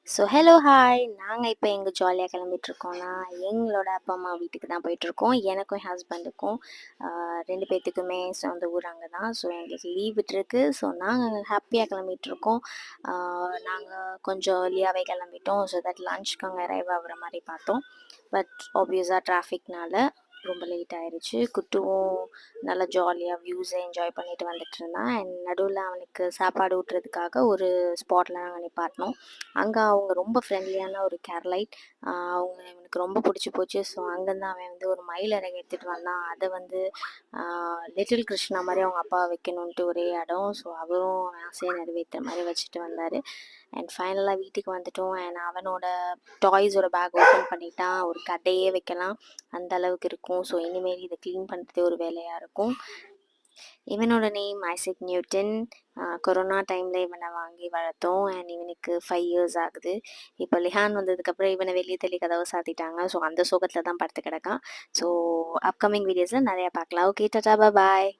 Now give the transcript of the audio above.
Hello hi. நாங்க இப்ப எங்க ஜாலியா கிளம்பிட்டுருக்கோம்னா, எங்களோட அப்பா, அம்மா வீட்டுக்கு தான் போயிட்டுருக்கோம். எனக்கும் என் ஹஸ்பண்டுக்கும் 2 பேத்துக்குமே சொந்த ஊர் அங்க தான். எங்களுக்கு லீவ் விட்டுருக்கு. நாங்க ஹாப்பியா கிளம்பிட்டுருக்கோம். ஆ நாங்க கொஞ்சம் ஏர்லியாவே கிளம்பிட்டோம். தட் லஞ்சுக்கு அங்க அரைவ் ஆகுற மாரி பார்த்தோம். பட் ஆப்வியஸா டிராஃபிக்னால ரொம்ப லேட் ஆயிருச்சு. குட்டுவும் நல்லா ஜாலியா வியூஸ என்ஜாய் பண்ணிட்டு வந்துட்டுருந்தான். அண்ட் நடுவுல அவனுக்கு சாப்பாடு ஊட்டுறதுக்காக ஒரு ஸ்பாட்ல நாங்க நிப்பாட்னோம். அங்க அவங்க ரொம்ப ஃப்ரெண்ட்லியான ஒரு கேரளைட். அவங்க இவனுக்கு ரொம்ப பிடிச்சி போச்சு. அங்கேருந்து அவன் வந்து ஒரு மயில் இறகு எடுத்துட்டு வந்தான். அதை வந்து லிட்டில் கிருஷ்ணா மாதிரி அவங்க அப்பா வைக்கணுன்ட்டு ஒரே இடம். அவரும் ஆசையை நிறைவேற்றுற மாதிரி வச்சுட்டு வந்தார். அண்ட் ஃபைனலாக வீட்டுக்கு வந்துட்டோம். அண்ட் அவனோட டாய்ஸோட பேக் ஓப்பன் பண்ணிட்டான். ஒரு கடையே வைக்கலாம் அந்த அளவுக்கு இருக்கும். இனிமேல் இதை க்ளீன் பண்ணுறதே ஒரு வேலையாக இருக்கும். இவனோட நேம் ஐசக் நியூட்டன். கொரோனா டைமில் இவனை வாங்கி வளர்த்தோம். அண்ட் இவனுக்கு 5 இயர்ஸ் ஆகுது. இப்போ லிஹான் வந்ததுக்கப்புறம் இவனை வெளியே தள்ளி கதவை சாத்திட்டாங்க. அந்த சோகத்தில் தான் படுத்து கிடக்கான். அப்கமிங் வீடியோஸில் நிறையா பார்க்கலாம். ஓகே, டாடா, பாய்.